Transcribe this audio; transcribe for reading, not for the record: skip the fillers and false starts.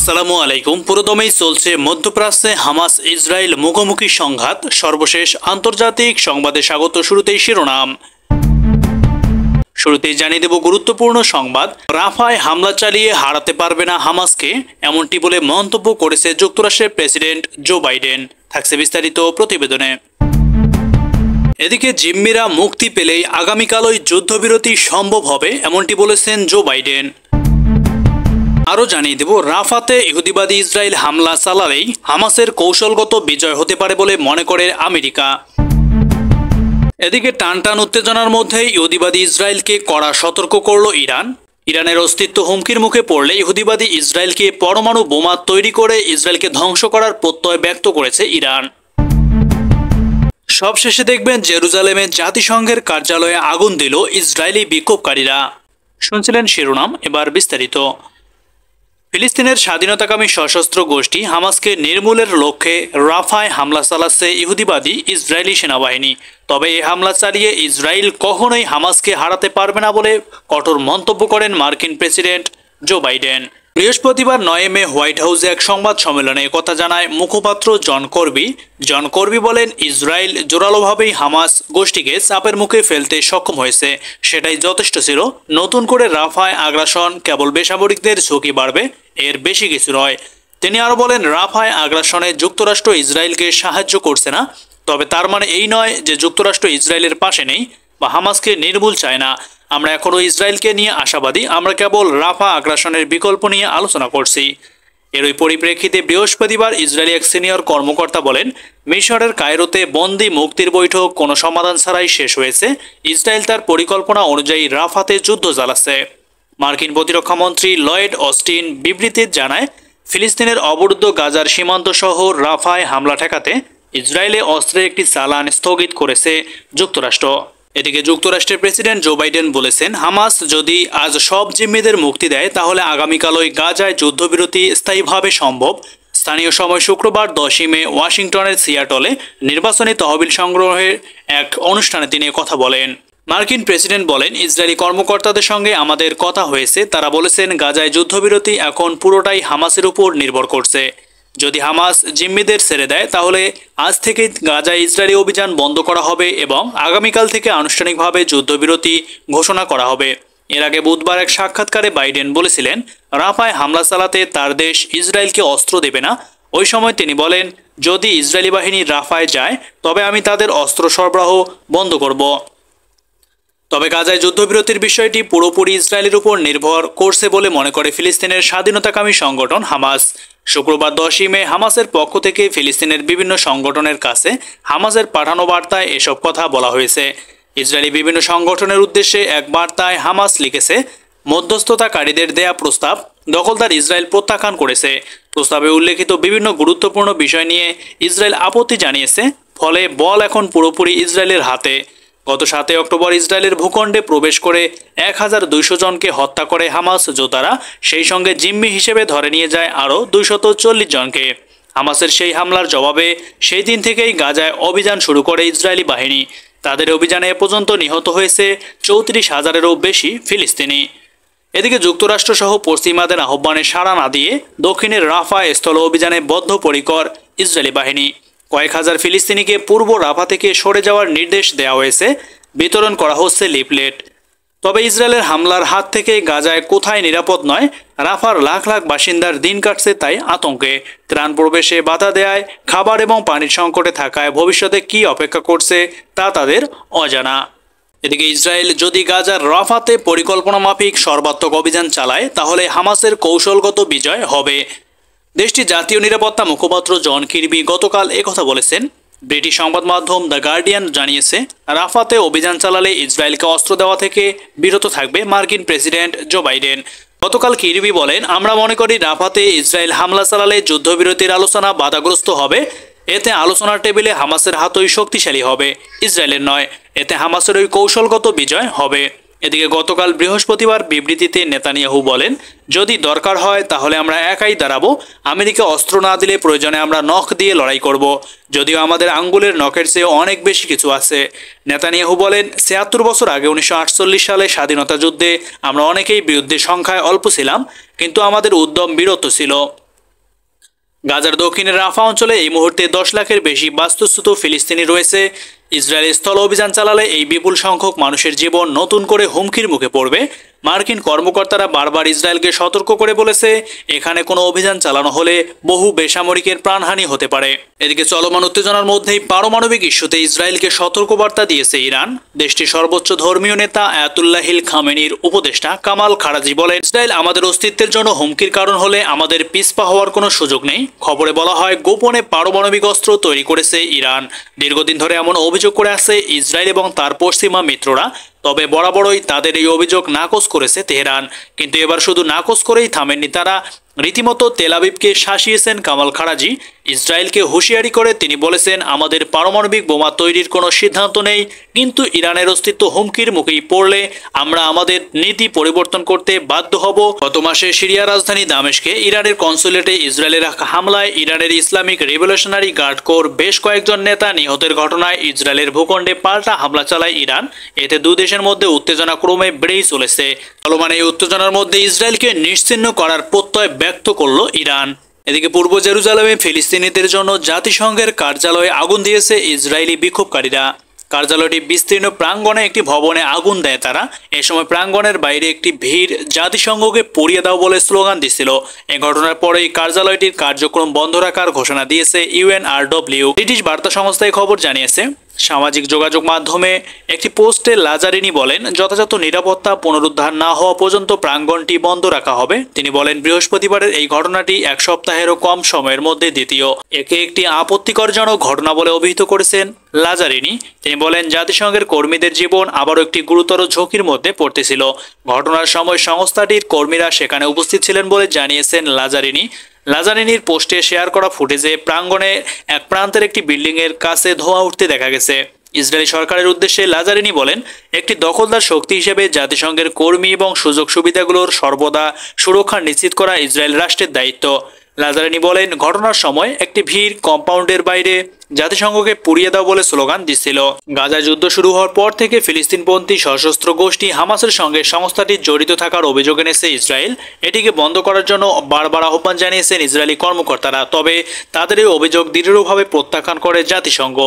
আসসালামু আলাইকুম। পুরোদমেই চলছে মধ্যপ্রাচ্যে হামাস ইসরায়েল মুখোমুখি সংঘাত। সর্বশেষ আন্তর্জাতিক সংবাদে স্বাগত। শুরুতেই শিরোনাম। শুরুতেই জানিয়ে দেব গুরুত্বপূর্ণ সংবাদ। রাফায় হামলা চালিয়ে হারাতে পারবে না হামাসকে, এমনটি বলে মন্তব্য করেছে যুক্তরাষ্ট্রের প্রেসিডেন্ট জো বাইডেন। থাকছে বিস্তারিত প্রতিবেদনে। এদিকে জিম্মিরা মুক্তি পেলেই আগামীকালই যুদ্ধবিরতি সম্ভব হবে, এমনটি বলেছেন জো বাইডেন। আরও জানিয়ে দেব, রাফাতে ইহুদিবাদী ইসরায়েল হামলা চালালেই হামাসের কৌশলগত বিজয় হতে পারে বলে মনে করে আমেরিকা। এদিকে টানটান উত্তেজনার মধ্যে ইহুদিবাদী ইসরায়েলকে কড়া সতর্ক করল ইরান। ইরানের অস্তিত্ব হুমকির মুখে পড়লে ইহুদিবাদী ইসরায়েলকে পরমাণু বোমা তৈরি করে ইসরায়েলকে ধ্বংস করার প্রত্যয় ব্যক্ত করেছে ইরান। সবশেষে দেখবেন জেরুজালেমে জাতিসংঘের কার্যালয়ে আগুন দিল ইসরায়েলি বিক্ষোভকারীরা। শুনছিলেন শিরোনাম, এবার বিস্তারিত। ফিলিস্তিনের স্বাধীনতাকামী সশস্ত্র গোষ্ঠী হামাসকে নির্মূলের লক্ষ্যে রাফায় হামলা চালাচ্ছে ইহুদিবাদী ইসরায়েলি সেনাবাহিনী। তবে এই হামলা চালিয়ে ইসরায়েল কখনোই হামাসকে হারাতে পারবে না বলে কঠোর মন্তব্য করেন মার্কিন প্রেসিডেন্ট জো বাইডেন। বৃহস্পতিবার 9 মে হোয়াইট হাউসে এক সংবাদ সম্মেলনে কথা জানায় মুখপাত্র জন কর্বি বলেন, ইসরায়েল জোরালোভাবেই হামাস গোষ্ঠীকে চাপের মুখে ফেলতে সক্ষম হয়েছে, সেটাই যথেষ্ট ছিল। নতুন করে রাফায় আগ্রাসন কেবল বেসামরিকদের ঝুঁকি বাড়বে, এর বেশি কিছু নয়। তিনি আরও বলেন, রাফায় আগ্রাসনে যুক্তরাষ্ট্র ইসরায়েলকে সাহায্য করছে না, তবে তার মানে এই নয় যে যুক্তরাষ্ট্র ইসরায়েলের পাশে নেই বা হামাসকে নির্মূল চায় না। আমরা এখনও ইসরায়েলকে নিয়ে আশাবাদী, আমরা কেবল রাফা আগ্রাসনের বিকল্প নিয়ে আলোচনা করছি। এরই পরিপ্রেক্ষিতে বৃহস্পতিবার ইসরায়েলি এক সিনিয়র কর্মকর্তা বলেন, মিশরের কায়রোতে বন্দি মুক্তির বৈঠক কোনো সমাধান ছাড়াই শেষ হয়েছে। ইসরায়েল তার পরিকল্পনা অনুযায়ী রাফাতে যুদ্ধ চালাচ্ছে। মার্কিন প্রতিরক্ষামন্ত্রী লয়েড অস্টিন বিবৃতিতে জানায়, ফিলিস্তিনের অবরুদ্ধ গাজার সীমান্ত শহর রাফায় হামলা ঠেকাতে ইসরায়েলে অস্ত্রের একটি চালান স্থগিত করেছে যুক্তরাষ্ট্র। এদিকে যুক্তরাষ্ট্রের প্রেসিডেন্ট জো বাইডেন বলেছেন, হামাস যদি আজ সব জিম্মিদের মুক্তি দেয় তাহলে আগামীকালই গাজায় যুদ্ধবিরতি স্থায়ীভাবে সম্ভব। স্থানীয় সময় শুক্রবার 10 মে ওয়াশিংটনের সিয়াটলে নির্বাচনী তহবিল সংগ্রহের এক অনুষ্ঠানে তিনি কথা বলেন। মার্কিন প্রেসিডেন্ট বলেন, ইসরায়েলি কর্মকর্তাদের সঙ্গে আমাদের কথা হয়েছে, তারা বলেছেন গাজায় যুদ্ধবিরতি এখন পুরোটাই হামাসের উপর নির্ভর করছে। যদি হামাস জিম্মিদের ছেড়ে দেয় তাহলে আজ থেকে গাজায় ইসরায়েলি অভিযান বন্ধ করা হবে এবং আগামীকাল থেকে আনুষ্ঠানিকভাবে যুদ্ধবিরতি ঘোষণা করা হবে। এর আগে বুধবার এক সাক্ষাৎকারে বাইডেন বলেছিলেন, রাফায় হামলা চালাতে তার দেশ ইসরায়েলকে অস্ত্র দেবে না। ওই সময় তিনি বলেন, যদি ইসরায়েলি বাহিনী রাফায় যায় তবে আমি তাদের অস্ত্র সরবরাহ বন্ধ করব। তবে গাজায় যুদ্ধবিরতির বিষয়টি পুরোপুরি ইসরায়েলের উপর নির্ভর করছে বলে মনে করে ফিলিস্তিনের স্বাধীনতাকামী সংগঠন হামাস। শুক্রবার 10 মে হামাসের পক্ষ থেকে ফিলিস্তিনের বিভিন্ন সংগঠনের কাছে হামাসের পাঠানো বার্তায় এসব কথা বলা হয়েছে। ইসরায়েলি বিভিন্ন সংগঠনের উদ্দেশ্যে এক বার্তায় হামাস লিখেছে, মধ্যস্থতাকারীদের দেয়া প্রস্তাব দখলদার ইসরায়েল প্রত্যাখ্যান করেছে। প্রস্তাবে উল্লেখিত বিভিন্ন গুরুত্বপূর্ণ বিষয় নিয়ে ইসরায়েল আপত্তি জানিয়েছে, ফলে বল এখন পুরোপুরি ইসরায়েলের হাতে। গত 7 অক্টোবর ইসরায়েলের ভূখণ্ডে প্রবেশ করে 1200 জনকে হত্যা করে হামাস যোদ্ধারা, সেই সঙ্গে জিম্মি হিসেবে ধরে নিয়ে যায় আরও 240 জনকে। হামাসের সেই হামলার জবাবে সেই দিন থেকেই গাজায় অভিযান শুরু করে ইসরায়েলি বাহিনী। তাদের অভিযানে এ পর্যন্ত নিহত হয়েছে 34,000-এরও বেশি ফিলিস্তিনি। এদিকে যুক্তরাষ্ট্রসহ পশ্চিমাদের আহ্বানে সাড়া না দিয়ে দক্ষিণের রাফা স্থল অভিযানে বদ্ধপরিকর ইসরায়েলি বাহিনী। কয়েক হাজার ফিলিস্তিনিকে পূর্ব রাফা থেকে সরে যাওয়ার নির্দেশ দেওয়া হয়েছে, বিতরণ করা হচ্ছে লিফলেট। তবে ইসরায়েলের হামলার হাত থেকে গাজায় কোথায় নিরাপদ নয়, রাফার লাখ লাখ বাসিন্দার দিন কাটছে তাই আতঙ্কে। ত্রাণ প্রবেশে বাধা দেয়, খাবার এবং পানির সংকটে থাকায় ভবিষ্যতে কী অপেক্ষা করছে তা তাদের অজানা। এদিকে ইসরায়েল যদি গাজার রাফাতে পরিকল্পনা মাফিক সর্বাত্মক অভিযান চালায় তাহলে হামাসের কৌশলগত বিজয় হবে। দেশটির জাতীয় নিরাপত্তা মুখপাত্র জন কির্বি গতকাল একথা বলেছেন। ব্রিটিশ সংবাদ মাধ্যম দ্য গার্ডিয়ান জানিয়েছে, রাফাতে অভিযান চালালে ইসরায়েলকে অস্ত্র দেওয়া থেকে বিরত থাকবে মার্কিন প্রেসিডেন্ট জো বাইডেন। গতকাল কির্বি বলেন, আমরা মনে করি রাফাতে ইসরায়েল হামলা চালালে যুদ্ধবিরতির আলোচনা বাধাগ্রস্ত হবে। এতে আলোচনার টেবিলে হামাসের হাতই শক্তিশালী হবে, ইসরায়েলের নয়। এতে হামাসের ওই কৌশলগত বিজয় হবে। এদিকে গতকাল বৃহস্পতিবার বিবৃতিতে নেতানিয়াহু বলেন, যদি দরকার হয় তাহলে আমরা একাই দাঁড়াবো। আমেরিকা অস্ত্র না দিলে প্রয়োজনে আমরা নখ দিয়ে লড়াই করব, যদিও আমাদের আঙ্গুলের নখের চেয়ে অনেক বেশি কিছু আছে। নেতানিয়াহু বলেন, ৭৬ বছর আগে ১৯৪৮ সালে স্বাধীনতা যুদ্ধে আমরা অনেকেই বিরুদ্ধে সংখ্যায় অল্প ছিলাম, কিন্তু আমাদের উদ্যম বিরত ছিল। গাজার দক্ষিণের রাফা অঞ্চলে এই মুহূর্তে 10 লাখের বেশি বাস্তুচ্যুত ফিলিস্তিনি রয়েছে। ইসরায়েল স্থল অভিযান চালালে এই বিপুল সংখ্যক মানুষের জীবন নতুন করে হুমকির মুখে পড়বে। মার্কিন কর্মকর্তারা বারবার ইসরায়েলকে সতর্ক করে বলেছে, এখানে কোনো অভিযান চালানো হলে বহু বেসামরিকের প্রাণহানি হতে পারে। এদিকে চলমান উত্তেজনার মধ্যেই পারমাণবিক ইস্যুতে ইসরায়েলকে সতর্কবার্তা দিয়েছে ইরান। দেশটির সর্বোচ্চ ধর্মীয় নেতা আয়াতুল্লাহিল খামেনির উপদেষ্টা কামাল খারাজি বলেন, ইসরায়েল আমাদের অস্তিত্বের জন্য হুমকির কারণ হলে আমাদের পিছপা হওয়ার কোনো সুযোগ নেই। খবরে বলা হয়, গোপনে পারমাণবিক অস্ত্র তৈরি করেছে ইরান। দীর্ঘদিন ধরে এমন অভিযোগ করে আসছে ইসরায়েল এবং তার পশ্চিমা মিত্ররা। তবে বরাবরই তাদের এই অভিযোগ নাকচ করেছে তেহরান। কিন্তু এবার শুধু নাকচ করেই থামেননি তারা, রীতিমতো তেল আবিবকে শাসিয়েছেন কামাল খারাজি। ইসরায়েলকে হুঁশিয়ারি করে তিনি বলেছেন, আমাদের পারমাণবিক বোমা তৈরির কোনো সিদ্ধান্ত নেই, কিন্তু ইরানের অস্তিত্ব হুমকির মুখেই পড়লে আমরা আমাদের নীতি পরিবর্তন করতে বাধ্য হব। গত মাসে সিরিয়া রাজধানী দামেস্কে ইরানের কনসুলেটে ইসরায়েলের হামলায় ইরানের ইসলামিক রেভলিউশনারি গার্ড কোর বেশ কয়েকজন নেতা নিহতের ঘটনায় ইসরায়েলের ভূখণ্ডে পাল্টা হামলা চালায় ইরান। এতে দুই দেশের মধ্যে উত্তেজনা ক্রমে বেড়েই চলেছে। চলমান এই উত্তেজনার মধ্যে ইসরায়েলকে নিশ্চিহ্ন করার প্রত্যয় ব্যক্ত করল ইরান। এদিকে পূর্ব জেরুজালেমে ফিলিস্তিনিদের জন্য জাতিসংঘের কার্যালয়ে আগুন দিয়েছে ইসরায়েলি বিক্ষোভকারীরা। কার্যালয়টি বিস্তীর্ণ প্রাঙ্গণে একটি ভবনে আগুন দেয় তারা। এ সময় প্রাঙ্গণের বাইরে একটি ভিড় জাতিসংঘকে পুড়িয়ে দাও বলে স্লোগান দিছিল। এ ঘটনার পরেই কার্যালয়টির কার্যক্রম বন্ধ রাখার ঘোষণা দিয়েছে ইউএনআরডব্লিউ। ব্রিটিশ বার্তা সংস্থা এই খবর জানিয়েছে। সামাজিক যোগাযোগ মাধ্যমে একটি পোস্টে লাজারিনি বলেন, যথাযথ নিরাপত্তা পুনরুদ্ধার না হওয়া পর্যন্ত প্রাঙ্গণটি বন্ধ রাখা হবে। তিনি বলেন, বৃহস্পতিবারের এই ঘটনাটি এক সপ্তাহেরও কম সময়ের মধ্যে দ্বিতীয়। একে একটি আপত্তিকরজনক ঘটনা বলে অভিহিত করেছেন লাজারিনি। তিনি বলেন, জাতিসংঘের কর্মীদের জীবন আবারও একটি গুরুতর ঝুঁকির মধ্যে পড়তেছিল। ঘটনার সময় সংস্থাটির কর্মীরা সেখানে উপস্থিত ছিলেন বলে জানিয়েছেন লাজারিনি। লাজারিনির পোস্টে শেয়ার করা ফুটেজে প্রাঙ্গণে এক প্রান্তের একটি বিল্ডিং এর কাছে ধোঁয়া উঠতে দেখা গেছে। ইসরায়েলি সরকারের উদ্দেশ্যে লাজারিনি বলেন, একটি দখলদার শক্তি হিসেবে জাতিসংঘের কর্মী এবং সুযোগ সুবিধাগুলোর সর্বদা সুরক্ষা নিশ্চিত করা ইসরায়েল রাষ্ট্রের দায়িত্ব। লাজারিনি বলেন, ঘটনার সময় একটি ভিড় কম্পাউন্ডের বাইরে জাতিসংঘকে পুড়িয়ে দাও বলে স্লোগান দিচ্ছিল। গাজায় যুদ্ধ শুরু হওয়ার পর থেকে ফিলিস্তিনপন্থী সশস্ত্র গোষ্ঠী হামাসের সঙ্গে সংস্থাটির জড়িত থাকার অভিযোগ এনেছে ইসরায়েল। এটিকে বন্ধ করার জন্য বারবার আহ্বান জানিয়েছেন ইসরায়েলি কর্মকর্তারা। তবে তাদের এই অভিযোগ দৃঢ়ভাবে প্রত্যাখ্যান করে জাতিসংঘ।